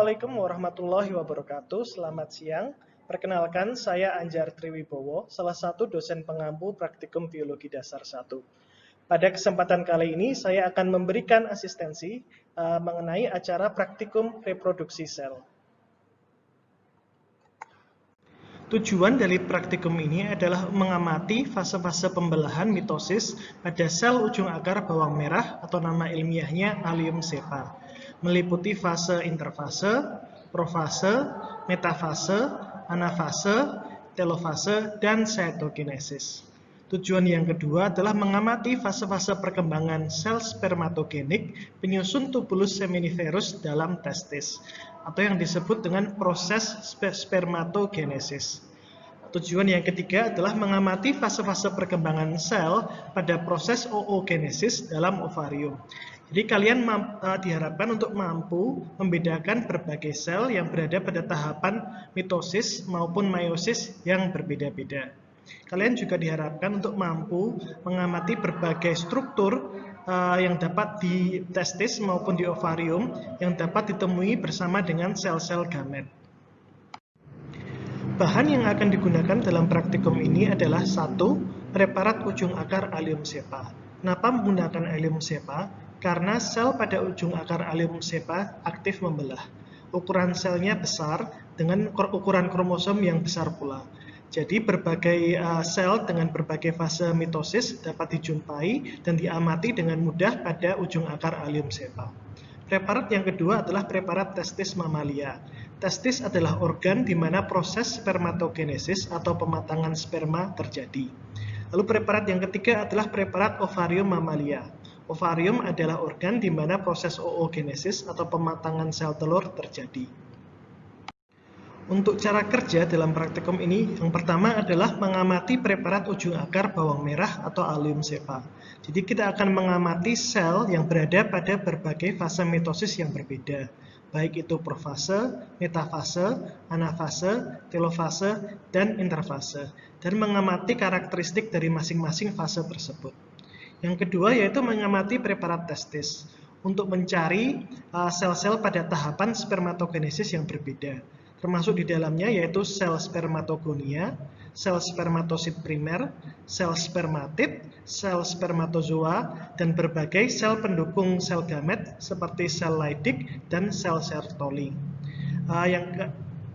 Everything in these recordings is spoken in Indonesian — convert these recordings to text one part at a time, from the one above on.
Assalamualaikum warahmatullahi wabarakatuh. Selamat siang. Perkenalkan, saya Anjar Triwibowo, salah satu dosen pengampu Praktikum Biologi Dasar 1. Pada kesempatan kali ini, saya akan memberikan asistensi mengenai acara Praktikum Reproduksi Sel. Tujuan dari praktikum ini adalah mengamati fase-fase pembelahan mitosis pada sel ujung akar bawang merah atau nama ilmiahnya Allium cepa, meliputi fase interfase, profase, metafase, anafase, telofase, dan cytokinesis. Tujuan yang kedua adalah mengamati fase-fase perkembangan sel spermatogenik penyusun tubulus seminiferus dalam testis, atau yang disebut dengan proses spermatogenesis. Tujuan yang ketiga adalah mengamati fase-fase perkembangan sel pada proses oogenesis dalam ovarium. Jadi kalian diharapkan untuk mampu membedakan berbagai sel yang berada pada tahapan mitosis maupun meiosis yang berbeda-beda. Kalian juga diharapkan untuk mampu mengamati berbagai struktur yang dapat di testis maupun di ovarium yang dapat ditemui bersama dengan sel-sel gamet. Bahan yang akan digunakan dalam praktikum ini adalah 1. Preparat ujung akar Allium cepa. Kenapa menggunakan Allium cepa? Karena sel pada ujung akar Allium cepa aktif membelah. Ukuran selnya besar dengan ukuran kromosom yang besar pula. Jadi berbagai sel dengan berbagai fase mitosis dapat dijumpai dan diamati dengan mudah pada ujung akar Allium cepa. Preparat yang kedua adalah preparat testis mamalia. Testis adalah organ di mana proses spermatogenesis atau pematangan sperma terjadi. Lalu preparat yang ketiga adalah preparat ovarium mamalia. Ovarium adalah organ di mana proses oogenesis atau pematangan sel telur terjadi. Untuk cara kerja dalam praktikum ini, yang pertama adalah mengamati preparat ujung akar bawang merah atau Allium cepa. Jadi kita akan mengamati sel yang berada pada berbagai fase mitosis yang berbeda, baik itu profase, metafase, anafase, telofase, dan interfase, dan mengamati karakteristik dari masing-masing fase tersebut. Yang kedua yaitu mengamati preparat testis untuk mencari sel-sel pada tahapan spermatogenesis yang berbeda, termasuk di dalamnya yaitu sel spermatogonia, sel spermatosit primer, sel spermatid, sel spermatozoa, dan berbagai sel pendukung sel gamet seperti sel Leydig dan sel Sertoli.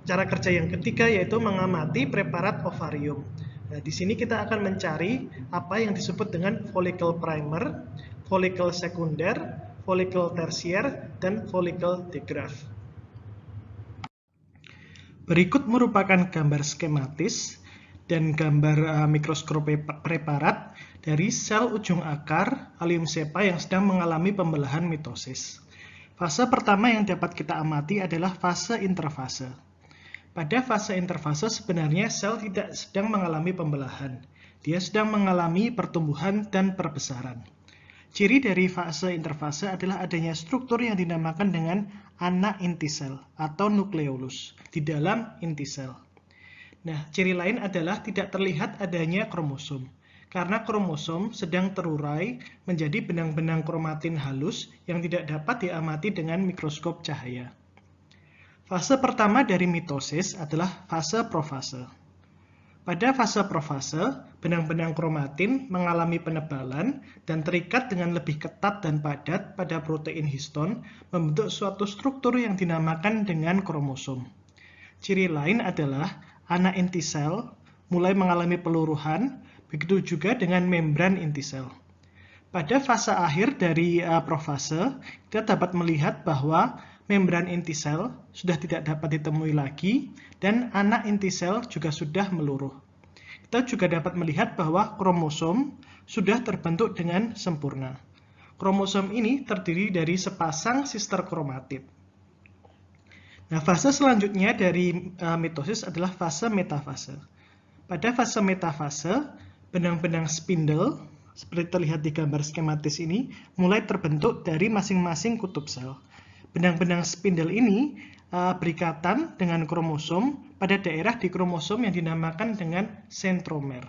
Cara kerja yang ketiga yaitu mengamati preparat ovarium. Nah, di sini kita akan mencari apa yang disebut dengan follicle primer, follicle sekunder, follicle tersier, dan follicle degraft. Berikut merupakan gambar skematis dan gambar mikroskop preparat dari sel ujung akar Allium cepa yang sedang mengalami pembelahan mitosis. Fase pertama yang dapat kita amati adalah fase interfase. Pada fase interfase sebenarnya sel tidak sedang mengalami pembelahan. Dia sedang mengalami pertumbuhan dan perbesaran. Ciri dari fase interfase adalah adanya struktur yang dinamakan dengan anak inti sel atau nukleolus di dalam inti sel. Nah, ciri lain adalah tidak terlihat adanya kromosom, karena kromosom sedang terurai menjadi benang-benang kromatin halus yang tidak dapat diamati dengan mikroskop cahaya. Fase pertama dari mitosis adalah fase profase. Pada fase profase, benang-benang kromatin mengalami penebalan dan terikat dengan lebih ketat dan padat pada protein histon, membentuk suatu struktur yang dinamakan dengan kromosom. Ciri lain adalah anak inti sel mulai mengalami peluruhan, begitu juga dengan membran inti sel. Pada fase akhir dari profase, kita dapat melihat bahwa membran inti sel sudah tidak dapat ditemui lagi dan anak inti sel juga sudah meluruh. Kita juga dapat melihat bahwa kromosom sudah terbentuk dengan sempurna. Kromosom ini terdiri dari sepasang sister kromatid. Nah, fase selanjutnya dari mitosis adalah fase metafase. Pada fase metafase, benang-benang spindle seperti terlihat di gambar skematis ini mulai terbentuk dari masing-masing kutub sel. Benang-benang spindle ini berikatan dengan kromosom pada daerah di kromosom yang dinamakan dengan sentromer.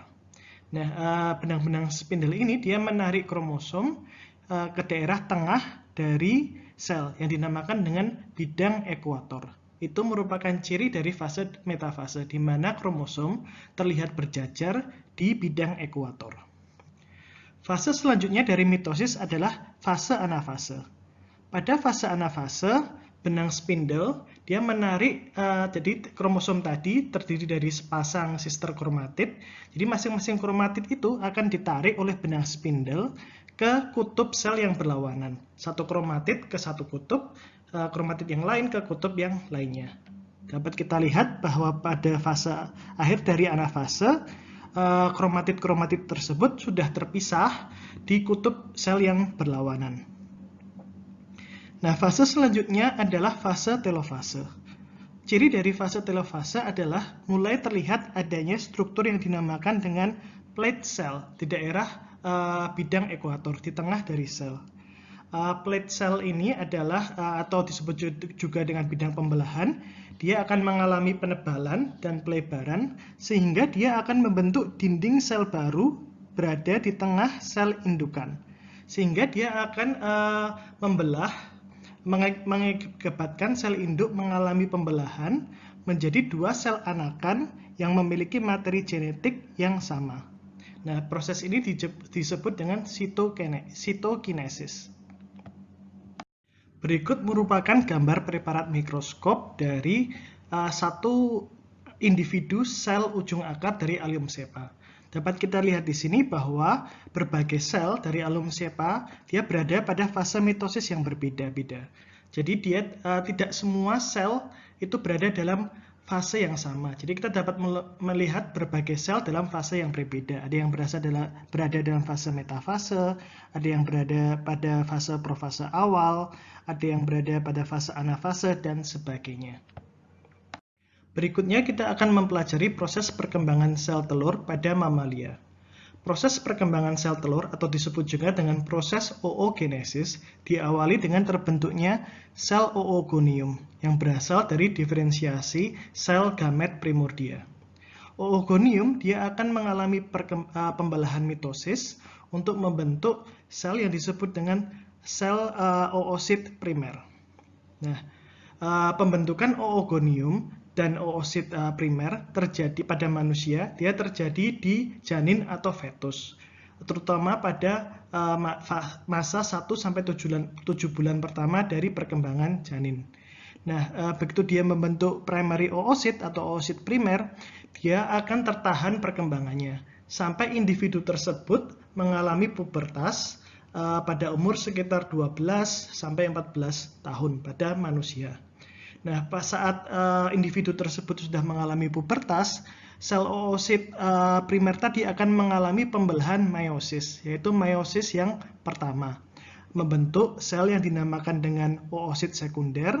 Nah, benang-benang spindle ini dia menarik kromosom ke daerah tengah dari sel yang dinamakan dengan bidang ekuator. Itu merupakan ciri dari fase metafase, di mana kromosom terlihat berjajar di bidang ekuator. Fase selanjutnya dari mitosis adalah fase anafase. Pada fase anafase, benang spindle dia menarik, jadi kromosom tadi terdiri dari sepasang sister kromatid. Jadi masing-masing kromatid itu akan ditarik oleh benang spindle ke kutub sel yang berlawanan. Satu kromatid ke satu kutub, kromatid yang lain ke kutub yang lainnya. Dapat kita lihat bahwa pada fase akhir dari anafase, kromatid-kromatid tersebut sudah terpisah di kutub sel yang berlawanan. Nah, fase selanjutnya adalah fase telofase. Ciri dari fase telofase adalah mulai terlihat adanya struktur yang dinamakan dengan plate cell di daerah bidang ekuator, di tengah dari sel. Plate cell ini adalah atau disebut juga dengan bidang pembelahan. Dia akan mengalami penebalan dan pelebaran sehingga dia akan membentuk dinding sel baru berada di tengah sel indukan. Sehingga dia akan mengakibatkan sel induk mengalami pembelahan menjadi dua sel anakan yang memiliki materi genetik yang sama. Nah, proses ini disebut dengan sitokinesis. Berikut merupakan gambar preparat mikroskop dari satu individu sel ujung akar dari Allium cepa. Dapat kita lihat di sini bahwa berbagai sel dari Allium cepa dia berada pada fase mitosis yang berbeda-beda. Jadi dia tidak semua sel itu berada dalam fase yang sama. Jadi kita dapat melihat berbagai sel dalam fase yang berbeda. Ada yang berada dalam fase metafase, ada yang berada pada fase profase awal, ada yang berada pada fase anafase, dan sebagainya. Berikutnya kita akan mempelajari proses perkembangan sel telur pada mamalia. Proses perkembangan sel telur atau disebut juga dengan proses oogenesis diawali dengan terbentuknya sel oogonium yang berasal dari diferensiasi sel gamet primordia. Oogonium dia akan mengalami pembelahan mitosis untuk membentuk sel yang disebut dengan sel oosit primer. Nah, pembentukan oogonium dan oosit primer terjadi pada manusia, dia terjadi di janin atau fetus, terutama pada masa 1-7 bulan pertama dari perkembangan janin. Nah, begitu dia membentuk primary oosit atau oosit primer, dia akan tertahan perkembangannya sampai individu tersebut mengalami pubertas pada umur sekitar 12-14 tahun pada manusia. Nah, pas saat individu tersebut sudah mengalami pubertas, sel oosit primer tadi akan mengalami pembelahan meiosis, yaitu meiosis yang pertama, membentuk sel yang dinamakan dengan oosit sekunder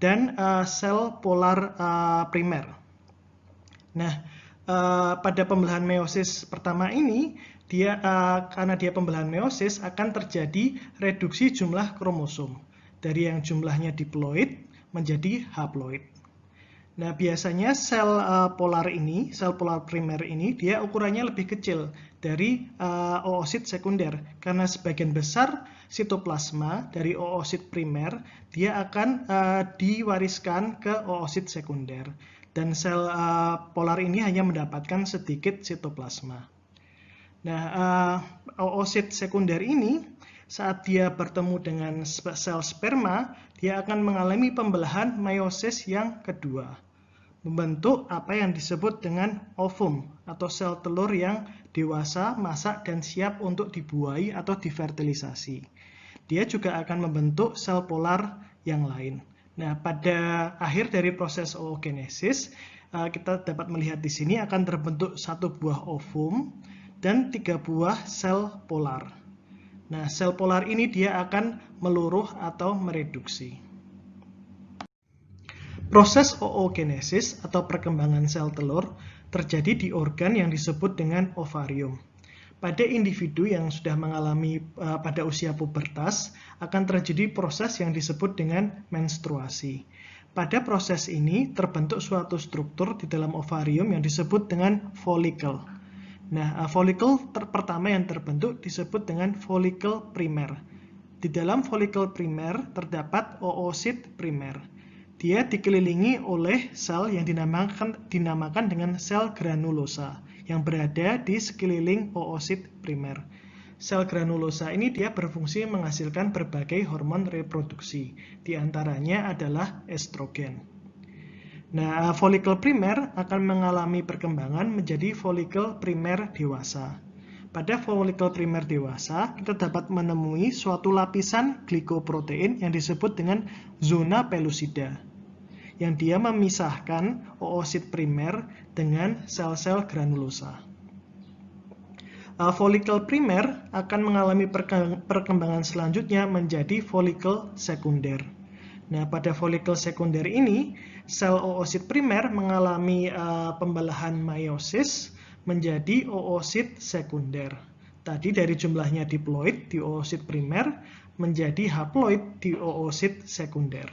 dan sel polar primer. Nah, pada pembelahan meiosis pertama ini, karena dia pembelahan meiosis akan terjadi reduksi jumlah kromosom dari yang jumlahnya diploid menjadi haploid. Nah, biasanya sel polar primer ini, dia ukurannya lebih kecil dari oosit sekunder, karena sebagian besar sitoplasma dari oosit primer, dia akan diwariskan ke oosit sekunder. Dan sel polar ini hanya mendapatkan sedikit sitoplasma. Nah, oosit sekunder ini, saat dia bertemu dengan sel sperma, dia akan mengalami pembelahan meiosis yang kedua, membentuk apa yang disebut dengan ovum atau sel telur yang dewasa, masak, dan siap untuk dibuahi atau difertilisasi. Dia juga akan membentuk sel polar yang lain. Nah, pada akhir dari proses oogenesis, kita dapat melihat di sini akan terbentuk satu buah ovum dan 3 buah sel polar. Nah, sel polar ini dia akan meluruh atau mereduksi. Proses oogenesis atau perkembangan sel telur terjadi di organ yang disebut dengan ovarium. Pada individu yang sudah mengalami pada usia pubertas akan terjadi proses yang disebut dengan menstruasi. Pada proses ini terbentuk suatu struktur di dalam ovarium yang disebut dengan folikel. Nah, folikel pertama yang terbentuk disebut dengan folikel primer. di dalam folikel primer terdapat oosit primer. Dia dikelilingi oleh sel yang dinamakan dengan sel granulosa yang berada di sekeliling oosit primer. Sel granulosa ini dia berfungsi menghasilkan berbagai hormon reproduksi, di antaranya adalah estrogen. Nah, folikel primer akan mengalami perkembangan menjadi folikel primer dewasa. Pada folikel primer dewasa, kita dapat menemui suatu lapisan glikoprotein yang disebut dengan zona pellucida, yang dia memisahkan oosit primer dengan sel-sel granulosa. Folikel primer akan mengalami perkembangan selanjutnya menjadi folikel sekunder. Nah, pada folikel sekunder ini, sel oosit primer mengalami pembelahan meiosis menjadi oosit sekunder. Tadi dari jumlahnya diploid di oosit primer menjadi haploid di oosit sekunder.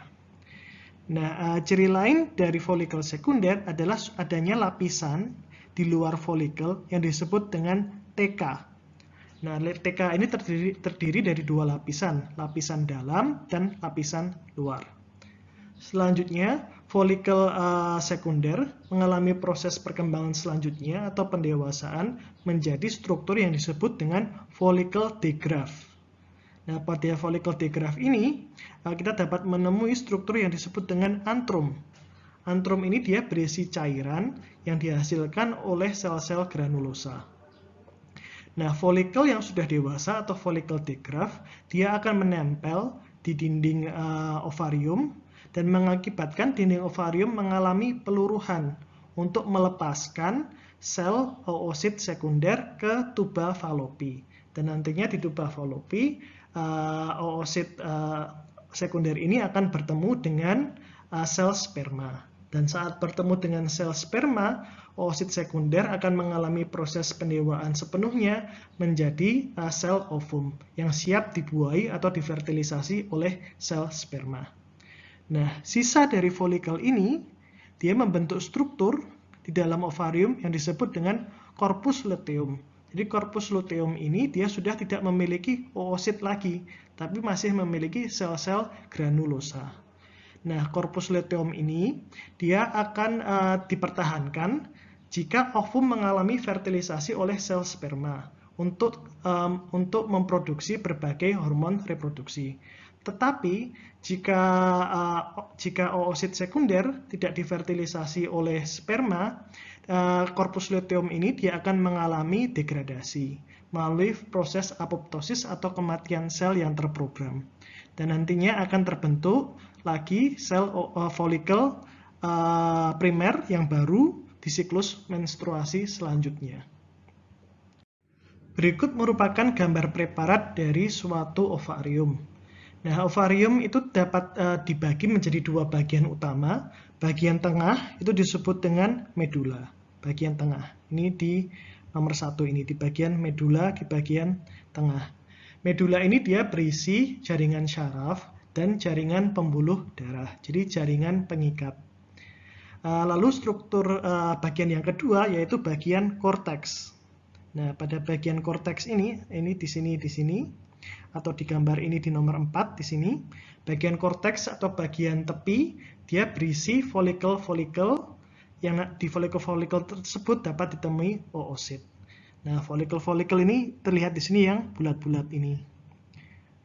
Nah, ciri lain dari folikel sekunder adalah adanya lapisan di luar folikel yang disebut dengan TK. Nah, TK ini terdiri dari dua lapisan, lapisan dalam dan lapisan luar. Selanjutnya, folikel sekunder mengalami proses perkembangan selanjutnya atau pendewasaan menjadi struktur yang disebut dengan folikel digraft. Nah, pada folikel digraft ini, kita dapat menemui struktur yang disebut dengan antrum. Antrum ini dia berisi cairan yang dihasilkan oleh sel-sel granulosa. Nah, folikel yang sudah dewasa atau folikel digraft, dia akan menempel di dinding ovarium dan mengakibatkan dinding ovarium mengalami peluruhan untuk melepaskan sel oosit sekunder ke tuba Fallopi. Dan nantinya di tuba Fallopi, oosit sekunder ini akan bertemu dengan sel sperma. Dan saat bertemu dengan sel sperma, oosit sekunder akan mengalami proses pendewaan sepenuhnya menjadi sel ovum yang siap dibuahi atau difertilisasi oleh sel sperma. Nah, sisa dari folikel ini, dia membentuk struktur di dalam ovarium yang disebut dengan corpus luteum. Jadi corpus luteum ini dia sudah tidak memiliki oosit lagi, tapi masih memiliki sel-sel granulosa. Nah, corpus luteum ini dia akan dipertahankan jika ovum mengalami fertilisasi oleh sel sperma untuk memproduksi berbagai hormon reproduksi. Tetapi jika oosit sekunder tidak difertilisasi oleh sperma, corpus luteum ini dia akan mengalami degradasi melalui proses apoptosis atau kematian sel yang terprogram. Dan nantinya akan terbentuk lagi sel folikel primer yang baru di siklus menstruasi selanjutnya. Berikut merupakan gambar preparat dari suatu ovarium. Nah, ovarium itu dapat dibagi menjadi dua bagian utama. Bagian tengah itu disebut dengan medula. Bagian tengah. Ini di nomor 1 ini, di bagian medula, di bagian tengah. Medula ini dia berisi jaringan syaraf dan jaringan pembuluh darah. Jadi jaringan pengikat. Lalu struktur bagian yang kedua yaitu bagian korteks. Nah, pada bagian korteks ini di sini, atau di gambar ini di nomor 4 di sini, bagian korteks atau bagian tepi, dia berisi folikel-folikel yang di folikel-folikel tersebut dapat ditemui oosit. Nah, folikel-folikel ini terlihat di sini yang bulat-bulat ini.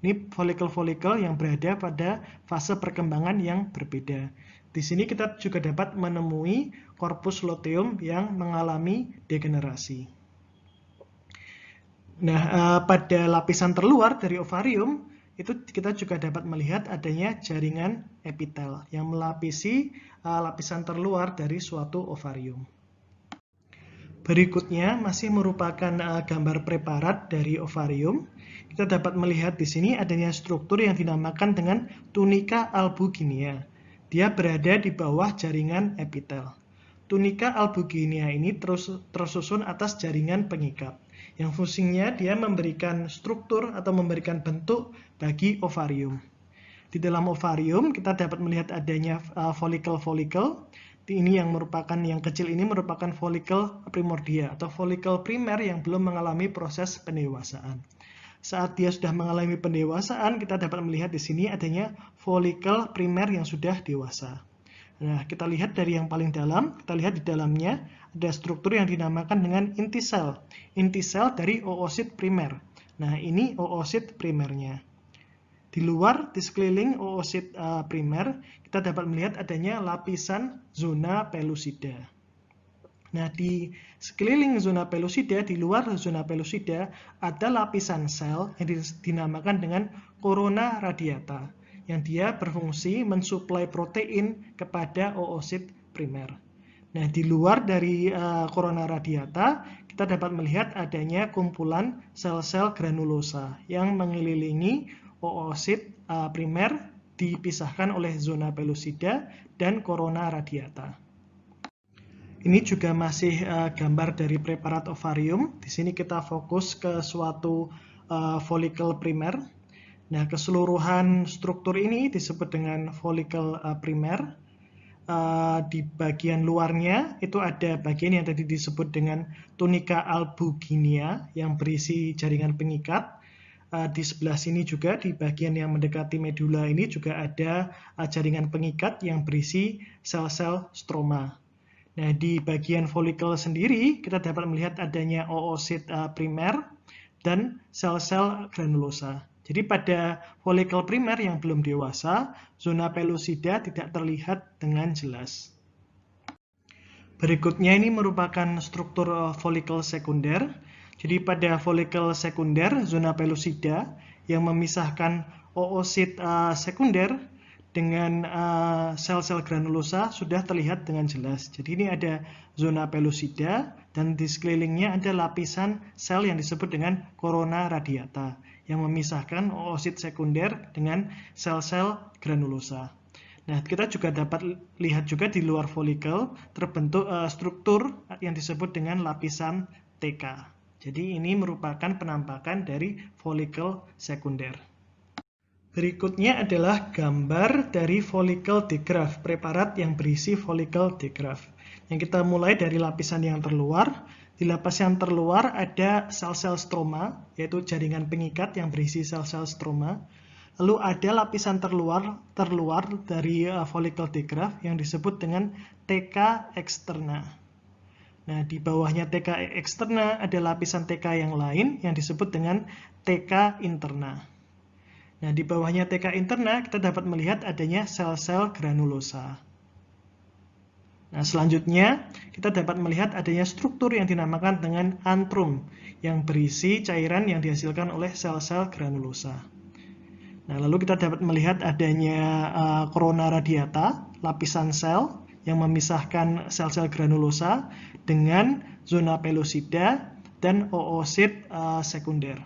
Ini folikel-folikel yang berada pada fase perkembangan yang berbeda. Di sini kita juga dapat menemui corpus luteum yang mengalami degenerasi. Nah, pada lapisan terluar dari ovarium, itu kita juga dapat melihat adanya jaringan epitel yang melapisi lapisan terluar dari suatu ovarium. Berikutnya masih merupakan gambar preparat dari ovarium. Kita dapat melihat di sini adanya struktur yang dinamakan dengan tunika albuginea. Dia berada di bawah jaringan epitel. Tunika albuginea ini tersusun atas jaringan pengikat, yang fungsinya dia memberikan struktur atau memberikan bentuk bagi ovarium. Di dalam ovarium kita dapat melihat adanya folikel-folikel. Ini yang kecil ini merupakan folikel primordia atau folikel primer yang belum mengalami proses pendewasaan. Saat dia sudah mengalami pendewasaan, kita dapat melihat di sini adanya folikel primer yang sudah dewasa. Nah, kita lihat dari yang paling dalam, kita lihat di dalamnya ada struktur yang dinamakan dengan inti sel. Inti sel dari oosit primer. Nah, ini oosit primernya. Di luar, di sekeliling oosit primer, kita dapat melihat adanya lapisan zona pellucida. Nah, di sekeliling zona pellucida, di luar zona pellucida, ada lapisan sel yang dinamakan dengan corona radiata, yang dia berfungsi mensuplai protein kepada oosit primer. Nah, di luar dari corona radiata, kita dapat melihat adanya kumpulan sel-sel granulosa yang mengelilingi oosit primer dipisahkan oleh zona pellucida dan corona radiata. Ini juga masih gambar dari preparat ovarium. Di sini kita fokus ke suatu folikel primer. Nah, keseluruhan struktur ini disebut dengan folikel primer. Di bagian luarnya itu ada bagian yang tadi disebut dengan tunica albuginea yang berisi jaringan pengikat. Di sebelah sini juga di bagian yang mendekati medula ini juga ada jaringan pengikat yang berisi sel-sel stroma. Nah, di bagian folikel sendiri kita dapat melihat adanya oosit primer dan sel-sel granulosa. Jadi pada folikel primer yang belum dewasa, zona pellucida tidak terlihat dengan jelas. Berikutnya ini merupakan struktur folikel sekunder. Jadi pada folikel sekunder, zona pellucida yang memisahkan oosit sekunder dengan sel-sel granulosa sudah terlihat dengan jelas. Jadi ini ada zona pellucida dan di sekelilingnya ada lapisan sel yang disebut dengan corona radiata yang memisahkan oosit sekunder dengan sel-sel granulosa. Nah, kita juga dapat lihat juga di luar folikel terbentuk struktur yang disebut dengan lapisan TK. Jadi ini merupakan penampakan dari folikel sekunder. Berikutnya adalah gambar dari follicle digraft, preparat yang berisi follicle digraft. Yang kita mulai dari lapisan yang terluar. Di lapisan terluar ada sel-sel stroma, yaitu jaringan pengikat yang berisi sel-sel stroma. Lalu ada lapisan terluar dari follicle digraft yang disebut dengan TK externa. Nah, di bawahnya TK externa ada lapisan TK yang lain yang disebut dengan TK interna. Nah, di bawahnya TK interna kita dapat melihat adanya sel-sel granulosa. Nah, selanjutnya kita dapat melihat adanya struktur yang dinamakan dengan antrum yang berisi cairan yang dihasilkan oleh sel-sel granulosa. Nah, lalu kita dapat melihat adanya corona radiata, lapisan sel yang memisahkan sel-sel granulosa dengan zona pellucida dan oosit sekunder.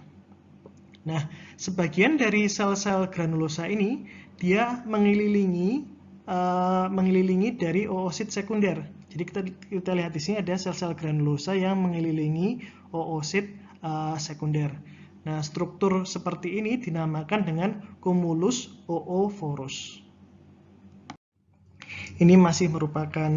Nah, sebagian dari sel-sel granulosa ini dia mengelilingi dari oosit sekunder. Jadi kita lihat di sini ada sel-sel granulosa yang mengelilingi oosit sekunder. Nah, struktur seperti ini dinamakan dengan cumulus oophorus. Ini masih merupakan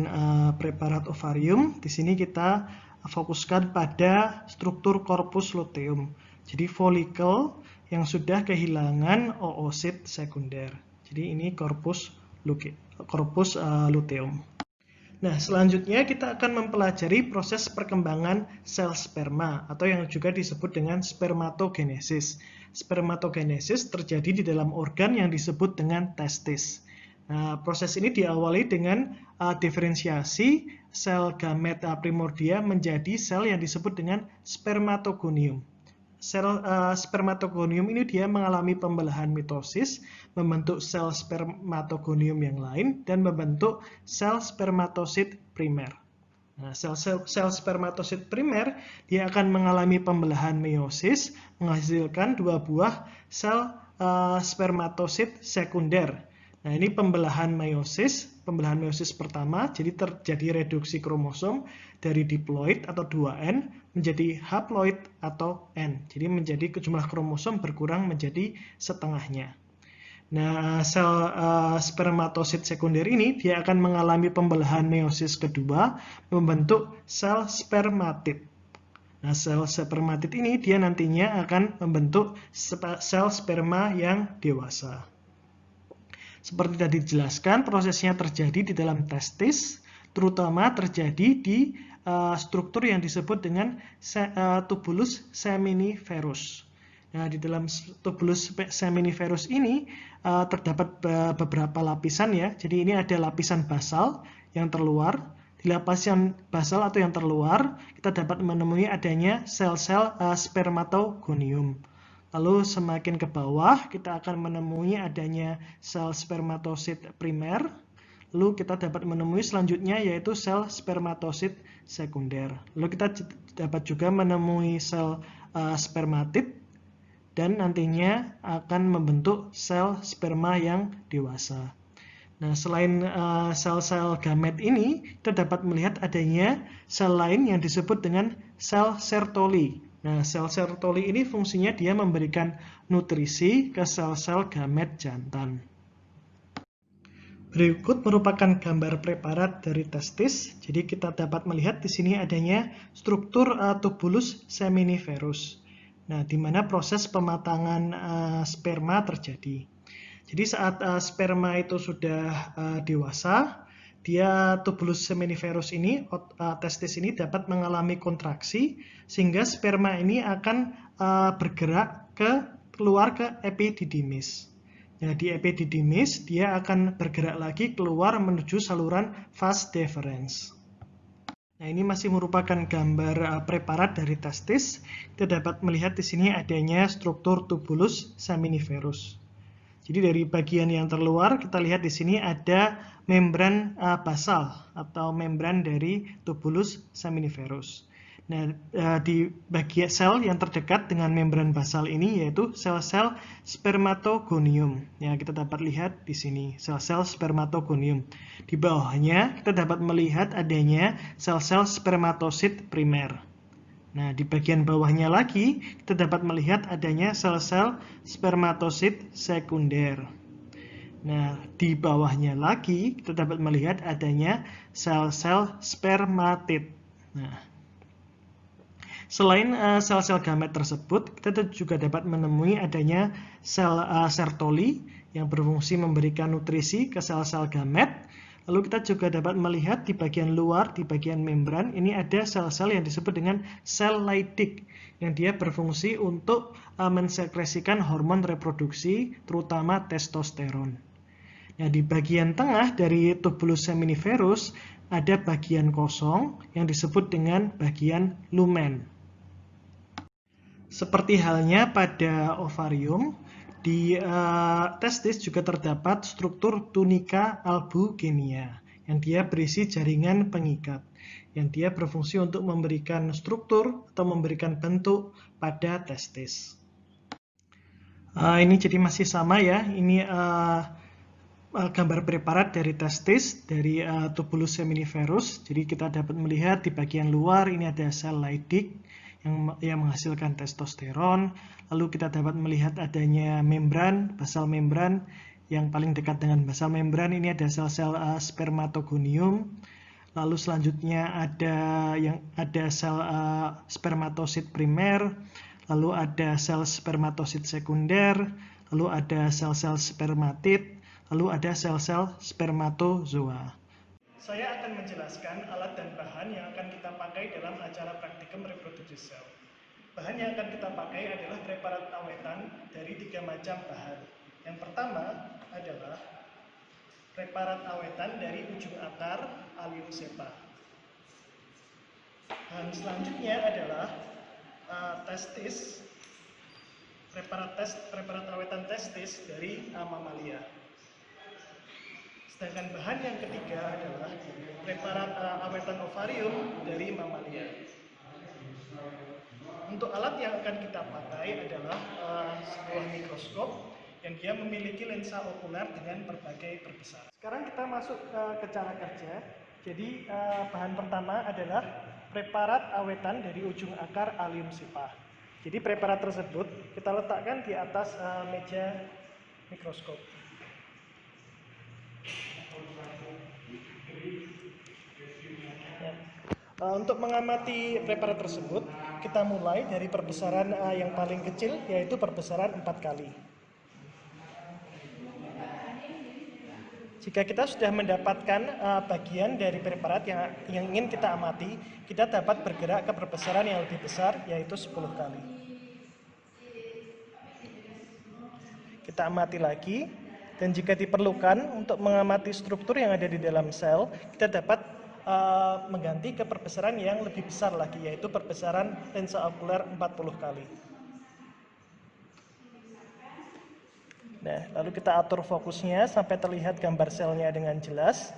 preparat ovarium. Di sini kita fokuskan pada struktur corpus luteum. Jadi folikel yang sudah kehilangan oosit sekunder. Jadi ini corpus luteum. Nah, selanjutnya kita akan mempelajari proses perkembangan sel sperma atau yang juga disebut dengan spermatogenesis. Spermatogenesis terjadi di dalam organ yang disebut dengan testis. Nah, proses ini diawali dengan diferensiasi sel gamet primordia menjadi sel yang disebut dengan spermatogonium. Sel spermatogonium ini dia mengalami pembelahan mitosis, membentuk sel spermatogonium yang lain, dan membentuk sel spermatosit primer. Nah, sel spermatosit primer dia akan mengalami pembelahan meiosis, menghasilkan dua buah sel spermatosit sekunder. Nah, ini pembelahan meiosis pertama, jadi terjadi reduksi kromosom dari diploid atau 2N menjadi haploid atau N. Jadi menjadi jumlah kromosom berkurang menjadi setengahnya. Nah, sel spermatosit sekunder ini dia akan mengalami pembelahan meiosis kedua, membentuk sel spermatid. Nah, sel spermatid ini dia nantinya akan membentuk sel sperma yang dewasa. Seperti tadi dijelaskan, prosesnya terjadi di dalam testis, terutama terjadi di struktur yang disebut dengan tubulus seminiferus. Nah, di dalam tubulus seminiferus ini terdapat beberapa lapisan ya. Jadi ini ada lapisan basal yang terluar. Di lapisan basal atau yang terluar, kita dapat menemui adanya sel-sel spermatogonium. Lalu semakin ke bawah, kita akan menemui adanya sel spermatosit primer. Lalu kita dapat menemui selanjutnya yaitu sel spermatosit sekunder. Lalu kita dapat juga menemui sel spermatid dan nantinya akan membentuk sel sperma yang dewasa. Nah, selain sel-sel gamet ini, kita dapat melihat adanya sel lain yang disebut dengan sel Sertoli. Nah, sel Sertoli ini fungsinya dia memberikan nutrisi ke sel-sel gamet jantan. Berikut merupakan gambar preparat dari testis. Jadi kita dapat melihat di sini adanya struktur tubulus seminiferus. Nah, di mana proses pematangan sperma terjadi. Jadi saat sperma itu sudah dewasa, tubulus seminiferus ini, testis ini dapat mengalami kontraksi sehingga sperma ini akan bergerak keluar ke epididymis. Nah, di epididymis dia akan bergerak lagi keluar menuju saluran vas deferens. Nah, ini masih merupakan gambar preparat dari testis. Kita dapat melihat di sini adanya struktur tubulus seminiferus. Jadi dari bagian yang terluar kita lihat di sini ada membran basal atau membran dari tubulus seminiferus. Nah, di bagian sel yang terdekat dengan membran basal ini yaitu sel-sel spermatogonium. Ya, kita dapat lihat di sini sel-sel spermatogonium. Di bawahnya kita dapat melihat adanya sel-sel spermatosit primer. Nah, di bagian bawahnya lagi, kita dapat melihat adanya sel-sel spermatosit sekunder. Nah, di bawahnya lagi, kita dapat melihat adanya sel-sel spermatid. Nah, selain sel-sel gamet tersebut, kita juga dapat menemui adanya sel Sertoli yang berfungsi memberikan nutrisi ke sel-sel gamet. Lalu kita juga dapat melihat di bagian luar, di bagian membran, ini ada sel-sel yang disebut dengan sel Leydig, yang dia berfungsi untuk mensekresikan hormon reproduksi, terutama testosteron. Nah, di bagian tengah dari tubulus seminiferus, ada bagian kosong yang disebut dengan bagian lumen. Seperti halnya pada ovarium, di testis juga terdapat struktur tunika albugenia yang dia berisi jaringan pengikat yang dia berfungsi untuk memberikan struktur atau memberikan bentuk pada testis. Ini jadi masih sama ya, ini gambar preparat dari testis dari tubulus seminiferus. Jadi kita dapat melihat di bagian luar ini ada sel Leydig yang menghasilkan testosteron. Lalu kita dapat melihat adanya membran, basal membran yang paling dekat dengan basal membran ini ada sel-sel spermatogonium. Lalu selanjutnya ada sel spermatosit primer, lalu ada sel spermatosit sekunder, lalu ada sel-sel spermatid, lalu ada sel-sel spermatozoa. Saya akan menjelaskan alat dan bahan yang akan kita pakai dalam acara praktikum reproduksi sel. Bahan yang akan kita pakai adalah preparat awetan dari 3 macam bahan. Yang pertama adalah preparat awetan dari ujung akar Allium cepa. Bahan selanjutnya adalah testis, preparat awetan testis dari mamalia. Sedangkan bahan yang ketiga adalah preparat awetan ovarium dari mamalia. Untuk alat yang akan kita pakai adalah sebuah mikroskop yang dia memiliki lensa okuler dengan berbagai perbesaran. Sekarang kita masuk ke cara kerja. Jadi bahan pertama adalah preparat awetan dari ujung akar Allium cepa. Jadi preparat tersebut kita letakkan di atas meja mikroskop. Untuk mengamati preparat tersebut, kita mulai dari perbesaran yang paling kecil, yaitu perbesaran 4 kali. Jika kita sudah mendapatkan bagian dari preparat yang ingin kita amati, kita dapat bergerak ke perbesaran yang lebih besar, yaitu 10 kali. Kita amati lagi, dan jika diperlukan untuk mengamati struktur yang ada di dalam sel, kita dapat mengganti ke perbesaran yang lebih besar lagi, yaitu perbesaran lensa okuler 40 kali. Nah, lalu kita atur fokusnya sampai terlihat gambar selnya dengan jelas.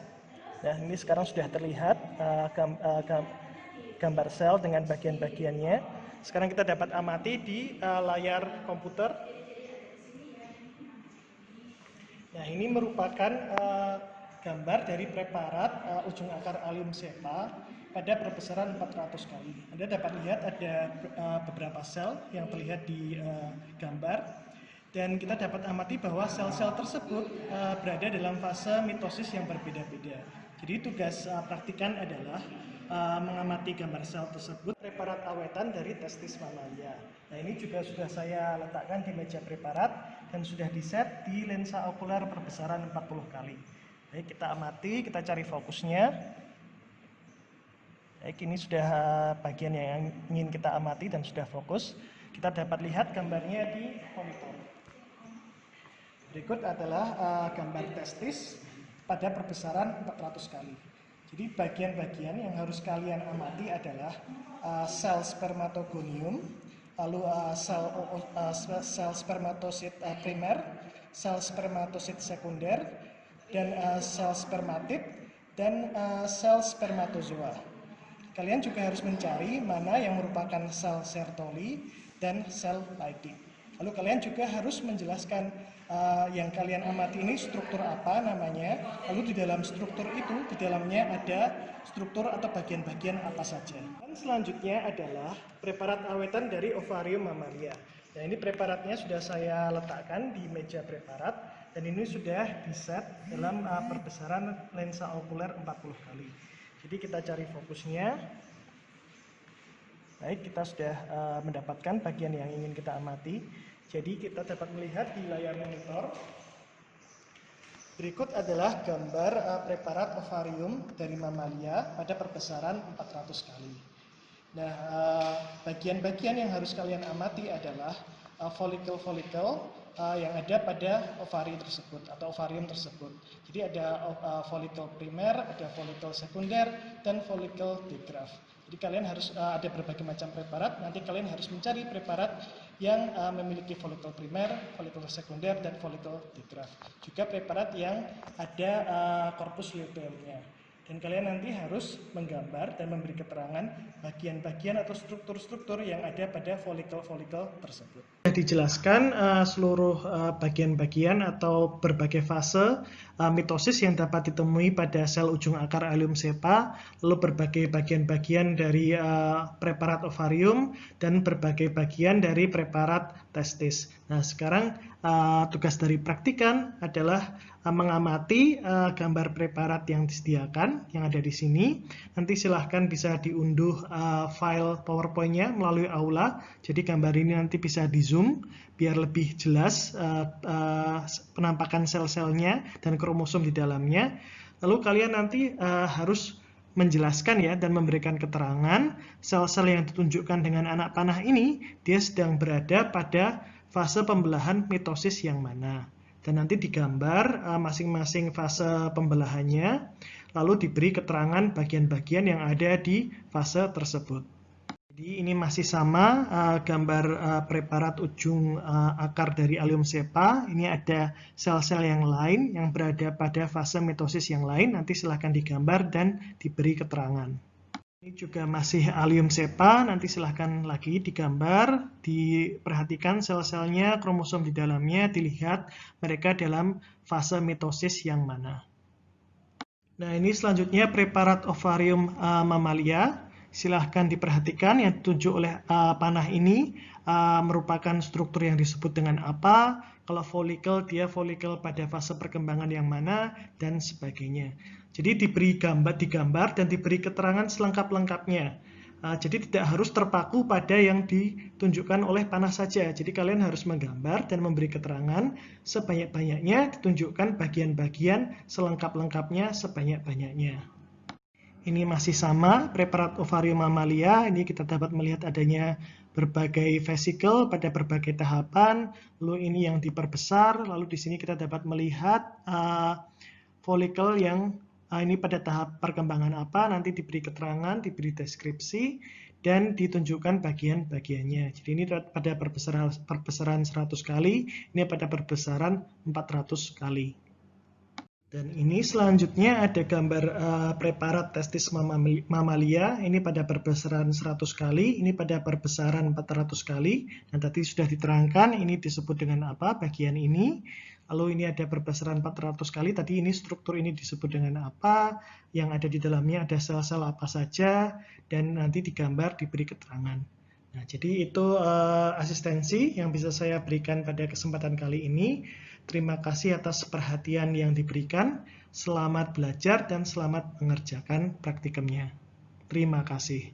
Nah, ini sekarang sudah terlihat gambar sel dengan bagian-bagiannya. Sekarang kita dapat amati di layar komputer. Nah, ini merupakan gambar dari preparat ujung akar Allium cepa pada perbesaran 400 kali. Anda dapat lihat ada beberapa sel yang terlihat di gambar. Dan kita dapat amati bahwa sel-sel tersebut berada dalam fase mitosis yang berbeda-beda. Jadi tugas praktikan adalah mengamati gambar sel tersebut, preparat awetan dari testis mamalia. Nah, ini juga sudah saya letakkan di meja preparat dan sudah diset di lensa okuler perbesaran 40 kali. Baik, kita amati, kita cari fokusnya. Baik, ini sudah bagian yang ingin kita amati dan sudah fokus. Kita dapat lihat gambarnya di monitor. Berikut adalah gambar testis pada perbesaran 400 kali. Jadi bagian-bagian yang harus kalian amati adalah sel spermatogonium, lalu sel spermatosit primer, sel spermatosit sekunder, dan sel spermatid, dan sel spermatozoa. Kalian juga harus mencari mana yang merupakan sel Sertoli dan sel Leydig. Lalu kalian juga harus menjelaskan yang kalian amati ini struktur apa namanya, lalu di dalam struktur itu, di dalamnya ada struktur atau bagian-bagian apa saja. Dan selanjutnya adalah preparat awetan dari ovarium mamalia. Nah, ini preparatnya sudah saya letakkan di meja preparat, dan ini sudah diset dalam perbesaran lensa okuler 40 kali. Jadi kita cari fokusnya. Baik, kita sudah mendapatkan bagian yang ingin kita amati. Jadi kita dapat melihat di layar monitor. Berikut adalah gambar preparat ovarium dari mamalia pada perbesaran 400 kali. Nah, bagian-bagian yang harus kalian amati adalah folikel-folikel yang ada pada ovari tersebut atau ovarium tersebut. Jadi ada folikel primer, ada folikel sekunder, dan folikel digraf. Jadi kalian harus ada berbagai macam preparat, nanti kalian harus mencari preparat yang memiliki folikel primer, folikel sekunder, dan folikel digraf. Juga preparat yang ada korpus luteumnya. Dan kalian nanti harus menggambar dan memberi keterangan bagian-bagian atau struktur-struktur yang ada pada folikel-folikel tersebut. Sudah dijelaskan seluruh bagian-bagian atau berbagai fase mitosis yang dapat ditemui pada sel ujung akar Allium cepa, lalu berbagai bagian-bagian dari preparat ovarium, dan berbagai bagian dari preparat testis. Nah, sekarang tugas dari praktikan adalah mengamati gambar preparat yang disediakan yang ada di sini. Nanti silahkan bisa diunduh file PowerPoint-nya melalui Aula. Jadi gambar ini nanti bisa di zoom biar lebih jelas penampakan sel-selnya dan kromosom di dalamnya. Lalu kalian nanti harus menjelaskan ya dan memberikan keterangan sel-sel yang ditunjukkan dengan anak panah ini dia sedang berada pada fase pembelahan mitosis yang mana. Dan nanti digambar masing-masing fase pembelahannya, lalu diberi keterangan bagian-bagian yang ada di fase tersebut. Jadi ini masih sama gambar preparat ujung akar dari Allium cepa. Ini ada sel-sel yang lain yang berada pada fase mitosis yang lain. Nanti silahkan digambar dan diberi keterangan. Ini juga masih Allium cepa, nanti silahkan lagi digambar, diperhatikan sel-selnya, kromosom di dalamnya, dilihat mereka dalam fase mitosis yang mana. Nah, ini selanjutnya preparat ovarium mamalia. Silahkan diperhatikan yang ditunjuk oleh panah ini merupakan struktur yang disebut dengan apa, kalau folikel dia folikel pada fase perkembangan yang mana, dan sebagainya. Jadi diberi digambar dan diberi keterangan selengkap-lengkapnya. Jadi tidak harus terpaku pada yang ditunjukkan oleh panah saja. Jadi kalian harus menggambar dan memberi keterangan sebanyak-banyaknya, ditunjukkan bagian-bagian selengkap-lengkapnya sebanyak-banyaknya. Ini masih sama, preparat ovarium mamalia. Ini kita dapat melihat adanya berbagai vesikel pada berbagai tahapan. Lalu ini yang diperbesar. Lalu di sini kita dapat melihat folikel yang ini pada tahap perkembangan apa, nanti diberi keterangan, diberi deskripsi, dan ditunjukkan bagian-bagiannya. Jadi ini pada perbesaran 100 kali, ini pada perbesaran 400 kali. Dan ini selanjutnya ada gambar preparat testis mamalia, ini pada perbesaran 100 kali, ini pada perbesaran 400 kali, dan tadi sudah diterangkan ini disebut dengan apa, bagian ini. Lalu ini ada perbesaran 400 kali, tadi ini struktur ini disebut dengan apa, yang ada di dalamnya ada sel-sel apa saja, dan nanti digambar, diberi keterangan. Nah, jadi itu asistensi yang bisa saya berikan pada kesempatan kali ini. Terima kasih atas perhatian yang diberikan. Selamat belajar dan selamat mengerjakan praktikumnya. Terima kasih.